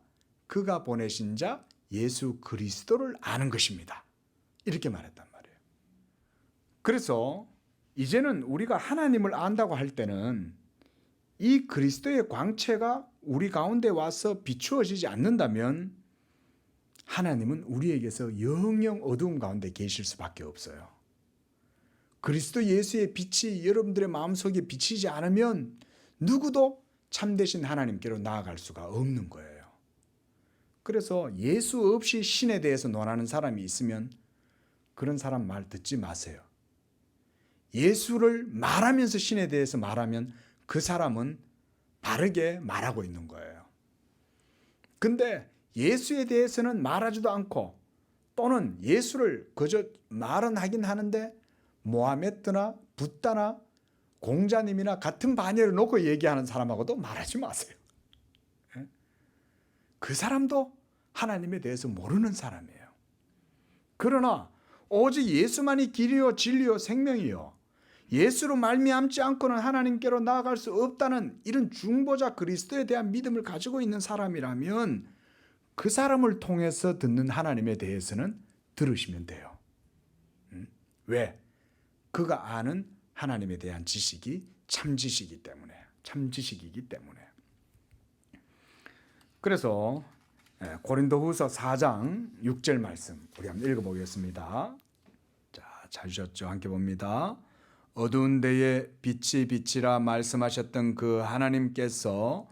그가 보내신 자 예수 그리스도를 아는 것입니다. 이렇게 말했단 말이에요. 그래서 이제는 우리가 하나님을 안다고 할 때는 이 그리스도의 광채가 우리 가운데 와서 비추어지지 않는다면 하나님은 우리에게서 영영 어두움 가운데 계실 수밖에 없어요. 그리스도 예수의 빛이 여러분들의 마음속에 비치지 않으면 누구도 참되신 하나님께로 나아갈 수가 없는 거예요. 그래서 예수 없이 신에 대해서 논하는 사람이 있으면 그런 사람 말 듣지 마세요. 예수를 말하면서 신에 대해서 말하면 그 사람은 바르게 말하고 있는 거예요. 근데 예수에 대해서는 말하지도 않고 또는 예수를 그저 말은 하긴 하는데 모하메드나 붓다나 공자님이나 같은 반열을 놓고 얘기하는 사람하고도 말하지 마세요. 그 사람도 하나님에 대해서 모르는 사람이에요. 그러나 오직 예수만이 길이요 진리요 생명이요 예수로 말미암지 않고는 하나님께로 나아갈 수 없다는 이런 중보자 그리스도에 대한 믿음을 가지고 있는 사람이라면 그 사람을 통해서 듣는 하나님에 대해서는 들으시면 돼요. 왜? 그가 아는 하나님에 대한 지식이 참지식이기 때문에. 그래서 고린도후서 4장 6절 말씀 우리 한번 읽어보겠습니다. 자, 찾으셨죠? 함께 봅니다. 어두운 데에 빛이 빛이라 말씀하셨던 그 하나님께서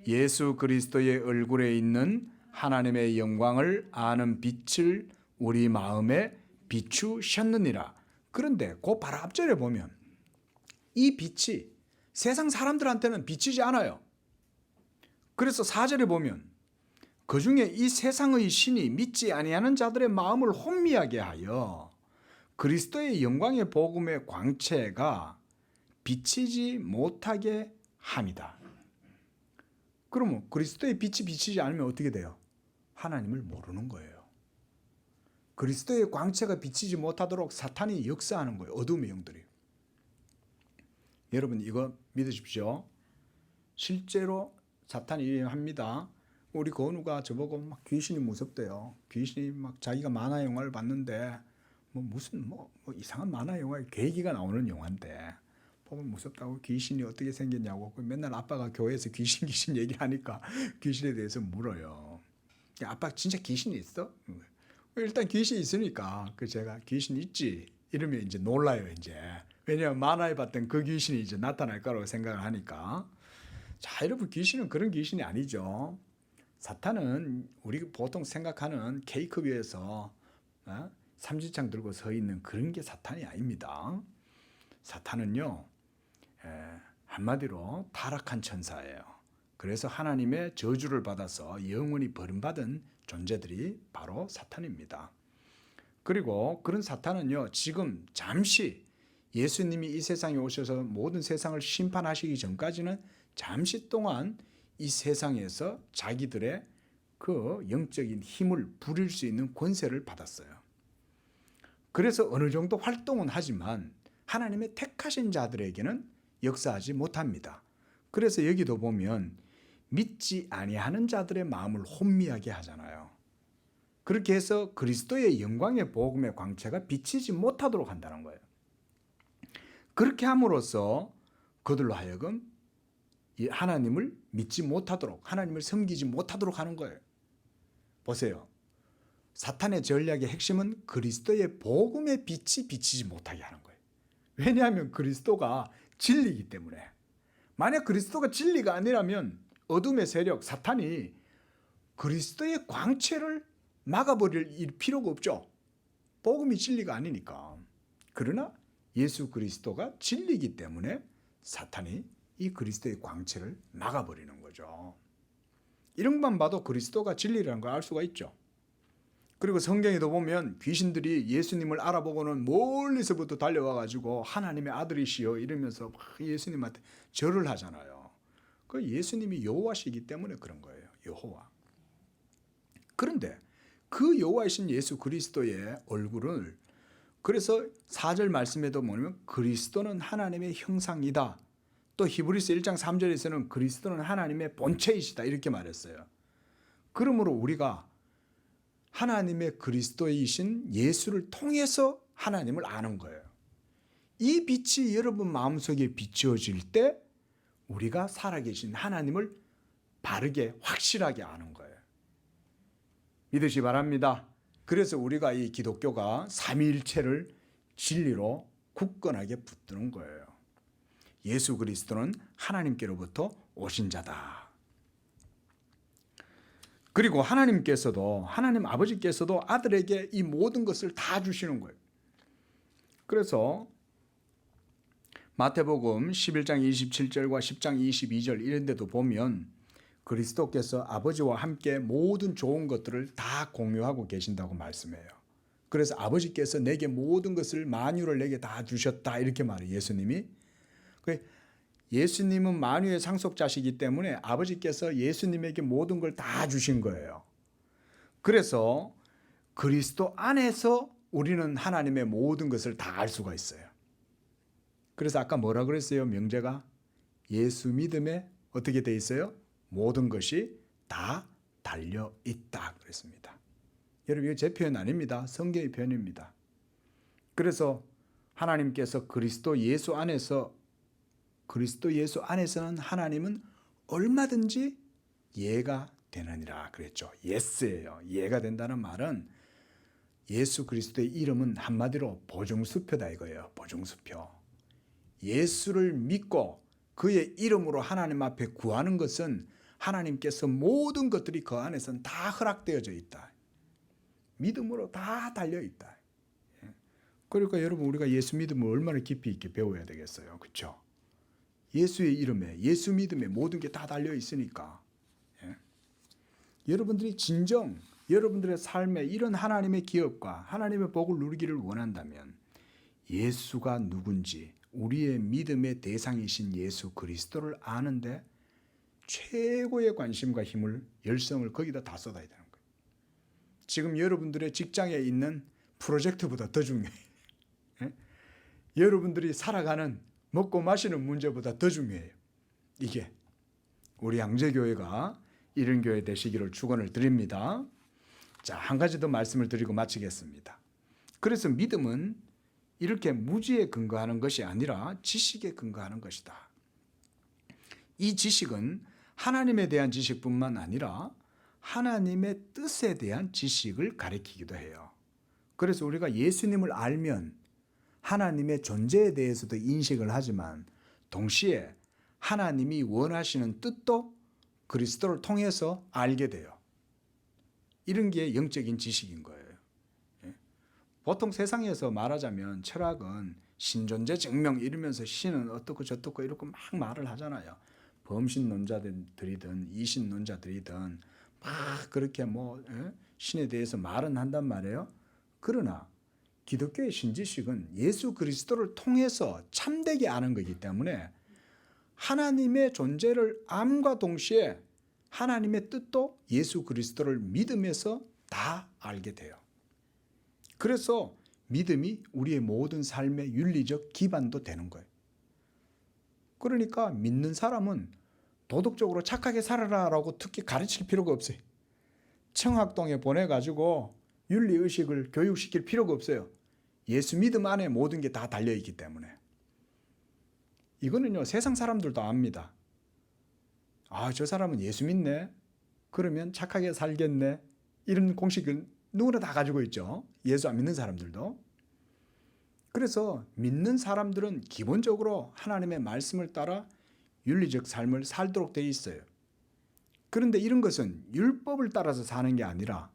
예수 그리스도의 얼굴에 있는 하나님의 영광을 아는 빛을 우리 마음에 비추셨느니라. 그런데 그 바로 앞절에 보면 이 빛이 세상 사람들한테는 비치지 않아요. 그래서 4절에 보면 그 중에 이 세상의 신이 믿지 아니하는 자들의 마음을 혼미하게 하여 그리스도의 영광의 복음의 광채가 비치지 못하게 함이다. 그러면 그리스도의 빛이 비치지 않으면 어떻게 돼요? 하나님을 모르는 거예요. 그리스도의 광채가 비치지 못하도록 사탄이 역사하는 거예요. 어둠의 영들이. 여러분 이거 믿으십시오. 실제로 사탄이 일합니다. 우리 건우가 저보고 막 귀신이 무섭대요. 귀신이 막 자기가 만화 영화를 봤는데 무슨 이상한 만화 영화에 계기가 나오는 영화인데 보면 무섭다고 귀신이 어떻게 생겼냐고 맨날 아빠가 교회에서 귀신 얘기하니까 귀신에 대해서 물어요. 야, 아빠 진짜 귀신이 있어? 일단 귀신이 있으니까 제가 귀신 있지 이러면 이제 놀라요 이제. 왜냐하면 만화에 봤던 그 귀신이 이제 나타날 거라고 생각을 하니까. 자, 여러분 귀신은 그런 귀신이 아니죠. 사탄은 우리 보통 생각하는 케이크 위에서 삼지창 들고 서 있는 그런 게 사탄이 아닙니다. 사탄은요 한마디로 타락한 천사예요. 그래서 하나님의 저주를 받아서 영원히 버림받은 존재들이 바로 사탄입니다. 그리고 그런 사탄은요 지금 잠시 예수님이 이 세상에 오셔서 모든 세상을 심판하시기 전까지는 잠시 동안 이 세상에서 자기들의 그 영적인 힘을 부릴 수 있는 권세를 받았어요. 그래서 어느 정도 활동은 하지만 하나님의 택하신 자들에게는 역사하지 못합니다. 그래서 여기도 보면 믿지 아니하는 자들의 마음을 혼미하게 하잖아요. 그렇게 해서 그리스도의 영광의 복음의 광채가 비치지 못하도록 한다는 거예요. 그렇게 함으로써 그들로 하여금 하나님을 믿지 못하도록 하나님을 섬기지 못하도록 하는 거예요. 보세요. 사탄의 전략의 핵심은 그리스도의 복음의 빛이 비치지 못하게 하는 거예요. 왜냐하면 그리스도가 진리이기 때문에. 만약 그리스도가 진리가 아니라면 어둠의 세력 사탄이 그리스도의 광채를 막아버릴 필요가 없죠. 복음이 진리가 아니니까. 그러나 예수 그리스도가 진리이기 때문에 사탄이 이 그리스도의 광채를 막아버리는 거죠. 이런 것만 봐도 그리스도가 진리라는 걸 알 수가 있죠. 그리고 성경에도 보면 귀신들이 예수님을 알아보고는 멀리서부터 달려와가지고 하나님의 아들이시여 이러면서 막 예수님한테 절을 하잖아요. 그 예수님이 여호와시기 때문에 그런 거예요. 여호와. 그런데 그 여호와이신 예수 그리스도의 얼굴을 그래서 4절 말씀에도 뭐냐면 그리스도는 하나님의 형상이다. 또 히브리서 1장 3절에서는 그리스도는 하나님의 본체이시다 이렇게 말했어요. 그러므로 우리가 하나님의 그리스도이신 예수를 통해서 하나님을 아는 거예요. 이 빛이 여러분 마음속에 비추어질 때 우리가 살아계신 하나님을 바르게 확실하게 아는 거예요. 믿으시 바랍니다. 그래서 우리가 이 기독교가 삼위일체를 진리로 굳건하게 붙드는 거예요. 예수 그리스도는 하나님께로부터 오신 자다. 그리고 하나님께서도 하나님 아버지께서도 아들에게 이 모든 것을 다 주시는 거예요. 그래서 마태복음 11장 27절과 10장 22절 이런 데도 보면 그리스도께서 아버지와 함께 모든 좋은 것들을 다 공유하고 계신다고 말씀해요. 그래서 아버지께서 내게 모든 것을 만유를 내게 다 주셨다 이렇게 말해요. 예수님이. 예수님은 만유의 상속자시기 때문에 아버지께서 예수님에게 모든 걸 다 주신 거예요. 그래서 그리스도 안에서 우리는 하나님의 모든 것을 다 알 수가 있어요. 그래서 아까 뭐라 그랬어요? 명제가 예수 믿음에 어떻게 돼 있어요? 모든 것이 다 달려 있다 그랬습니다. 여러분 이거 제 표현 아닙니다. 성경의 표현입니다. 그래서 하나님께서 그리스도 예수 안에서는 하나님은 얼마든지 예가 되느니라 그랬죠. 예스예요. 예가 된다는 말은 예수 그리스도의 이름은 한마디로 보증수표다 이거예요. 보증수표. 예수를 믿고 그의 이름으로 하나님 앞에 구하는 것은 하나님께서 모든 것들이 그 안에서는 다 허락되어져 있다. 믿음으로 다 달려 있다. 그러니까 여러분 우리가 예수 믿음을 얼마나 깊이 있게 배워야 되겠어요. 그렇죠? 예수의 이름에 예수 믿음에 모든 게 다 달려 있으니까 여러분들이 진정 여러분들의 삶에 이런 하나님의 기업과 하나님의 복을 누리기를 원한다면 예수가 누군지 우리의 믿음의 대상이신 예수 그리스도를 아는데 최고의 관심과 힘을 열성을 거기다 다 쏟아야 되는 거예요. 지금 여러분들의 직장에 있는 프로젝트보다 더 중요해요. 여러분들이 살아가는 먹고 마시는 문제보다 더 중요해요. 이게 우리 양재교회가 이런 교회 되시기를 축원을 드립니다. 자, 한 가지 더 말씀을 드리고 마치겠습니다. 그래서 믿음은 이렇게 무지에 근거하는 것이 아니라 지식에 근거하는 것이다. 이 지식은 하나님에 대한 지식뿐만 아니라 하나님의 뜻에 대한 지식을 가리키기도 해요. 그래서 우리가 예수님을 알면 하나님의 존재에 대해서도 인식을 하지만 동시에 하나님이 원하시는 뜻도 그리스도를 통해서 알게 돼요. 이런 게 영적인 지식인 거예요. 보통 세상에서 말하자면 철학은 신존재 증명 이러면서 신은 어떻고 저떻고 이렇게 막 말을 하잖아요. 범신론자들이든 이신론자들이든 막 그렇게 신에 대해서 말은 한단 말이에요. 그러나 기독교의 신지식은 예수 그리스도를 통해서 참되게 아는 거기 때문에 하나님의 존재를 암과 동시에 하나님의 뜻도 예수 그리스도를 믿으면서 다 알게 돼요. 그래서 믿음이 우리의 모든 삶의 윤리적 기반도 되는 거예요. 그러니까 믿는 사람은 도덕적으로 착하게 살아라라고 특히 가르칠 필요가 없어요. 청학동에 보내가지고 윤리의식을 교육시킬 필요가 없어요. 예수 믿음 안에 모든 게 다 달려있기 때문에. 이거는요, 세상 사람들도 압니다. 아, 저 사람은 예수 믿네? 그러면 착하게 살겠네? 이런 공식을 누구나 다 가지고 있죠. 예수 안 믿는 사람들도. 그래서 믿는 사람들은 기본적으로 하나님의 말씀을 따라 윤리적 삶을 살도록 되어 있어요. 그런데 이런 것은 율법을 따라서 사는 게 아니라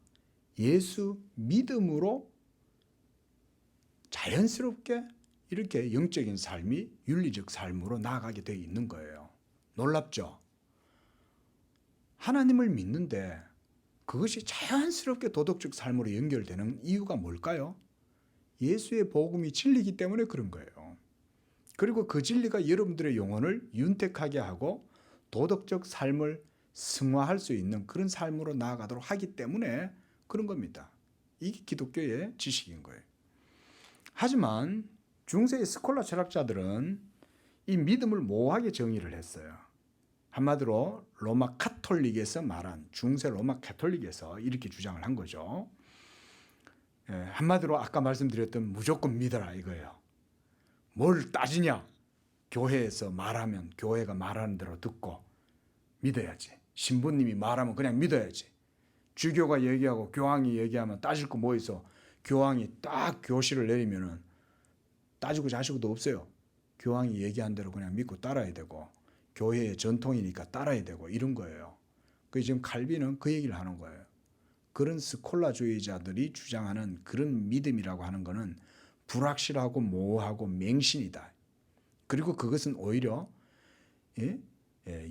예수 믿음으로 자연스럽게 이렇게 영적인 삶이 윤리적 삶으로 나아가게 되어 있는 거예요. 놀랍죠? 하나님을 믿는데 그것이 자연스럽게 도덕적 삶으로 연결되는 이유가 뭘까요? 예수의 복음이 진리이기 때문에 그런 거예요. 그리고 그 진리가 여러분들의 영혼을 윤택하게 하고 도덕적 삶을 승화할 수 있는 그런 삶으로 나아가도록 하기 때문에 그런 겁니다. 이게 기독교의 지식인 거예요. 하지만 중세의 스콜라 철학자들은 이 믿음을 모호하게 정의를 했어요. 한마디로 로마 카톨릭에서 말한 중세 로마 카톨릭에서 이렇게 주장을 한 거죠. 한마디로 아까 말씀드렸던 무조건 믿어라 이거예요. 뭘 따지냐? 교회에서 말하면 교회가 말하는 대로 듣고 믿어야지. 신부님이 말하면 그냥 믿어야지. 주교가 얘기하고 교황이 얘기하면 따질 거 뭐 있어? 교황이 딱 교시를 내리면은 따지고 자시고도 없어요. 교황이 얘기한 대로 그냥 믿고 따라야 되고 교회의 전통이니까 따라야 되고 이런 거예요. 그 지금 칼빈은 그 얘기를 하는 거예요. 그런 스콜라주의자들이 주장하는 그런 믿음이라고 하는 거는 불확실하고 모호하고 맹신이다. 그리고 그것은 오히려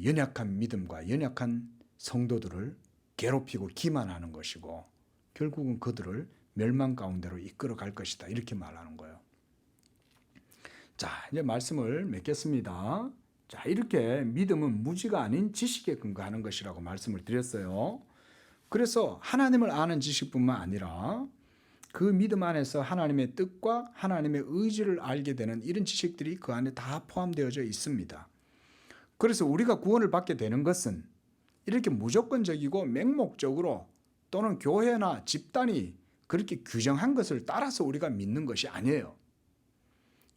연약한 믿음과 연약한 성도들을 괴롭히고 기만하는 것이고 결국은 그들을 멸망 가운데로 이끌어 갈 것이다. 이렇게 말하는 거예요. 자, 이제 말씀을 맺겠습니다. 자, 이렇게 믿음은 무지가 아닌 지식에 근거하는 것이라고 말씀을 드렸어요. 그래서 하나님을 아는 지식뿐만 아니라 그 믿음 안에서 하나님의 뜻과 하나님의 의지를 알게 되는 이런 지식들이 그 안에 다 포함되어져 있습니다. 그래서 우리가 구원을 받게 되는 것은 이렇게 무조건적이고 맹목적으로 또는 교회나 집단이 그렇게 규정한 것을 따라서 우리가 믿는 것이 아니에요.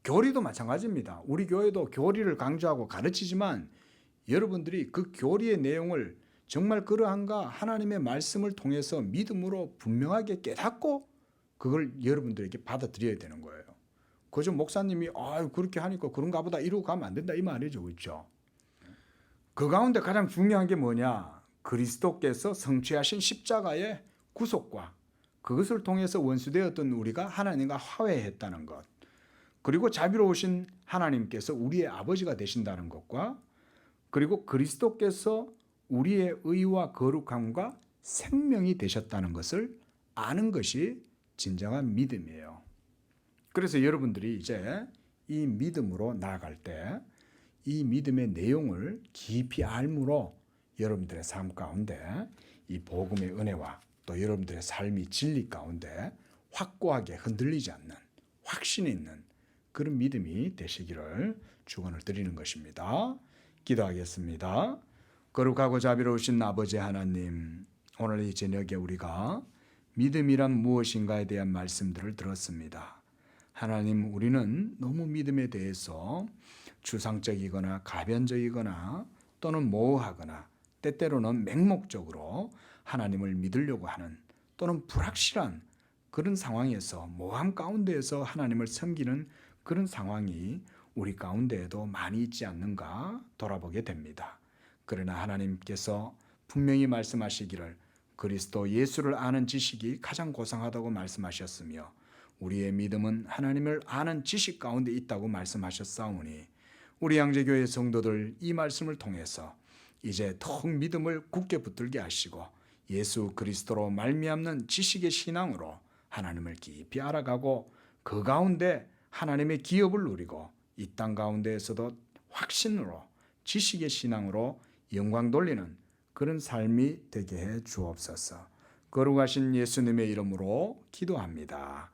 교리도 마찬가지입니다. 우리 교회도 교리를 강조하고 가르치지만 여러분들이 그 교리의 내용을 정말 그러한가 하나님의 말씀을 통해서 믿음으로 분명하게 깨닫고 그걸 여러분들에게 받아들여야 되는 거예요. 그저 목사님이 그렇게 하니까 그런가 보다 이러고 가면 안 된다 이 말이죠. 그렇죠? 그 가운데 가장 중요한 게 뭐냐? 그리스도께서 성취하신 십자가의 구속과 그것을 통해서 원수되었던 우리가 하나님과 화해했다는 것. 그리고 자비로우신 하나님께서 우리의 아버지가 되신다는 것과 그리고 그리스도께서 우리의 의와 거룩함과 생명이 되셨다는 것을 아는 것이 진정한 믿음이에요. 그래서 여러분들이 이제 이 믿음으로 나아갈 때 이 믿음의 내용을 깊이 알므로 여러분들의 삶 가운데 이 복음의 은혜와 또 여러분들의 삶이 진리 가운데 확고하게 흔들리지 않는 확신 있는 그런 믿음이 되시기를 축원을 드리는 것입니다. 기도하겠습니다. 거룩하고 자비로우신 아버지 하나님, 오늘 이 저녁에 우리가 믿음이란 무엇인가에 대한 말씀들을 들었습니다. 하나님, 우리는 너무 믿음에 대해서 추상적이거나 가변적이거나 또는 모호하거나 때때로는 맹목적으로 하나님을 믿으려고 하는 또는 불확실한 그런 상황에서 모함 가운데에서 하나님을 섬기는 그런 상황이 우리 가운데에도 많이 있지 않는가 돌아보게 됩니다. 그러나 하나님께서 분명히 말씀하시기를 그리스도 예수를 아는 지식이 가장 고상하다고 말씀하셨으며 우리의 믿음은 하나님을 아는 지식 가운데 있다고 말씀하셨사오니 우리 양재교회 성도들 이 말씀을 통해서 이제 더욱 믿음을 굳게 붙들게 하시고 예수 그리스도로 말미암는 지식의 신앙으로 하나님을 깊이 알아가고 그 가운데 하나님의 기업을 누리고 이 땅 가운데에서도 확신으로 지식의 신앙으로 영광 돌리는 그런 삶이 되게 해 주옵소서. 거룩하신 예수님의 이름으로 기도합니다.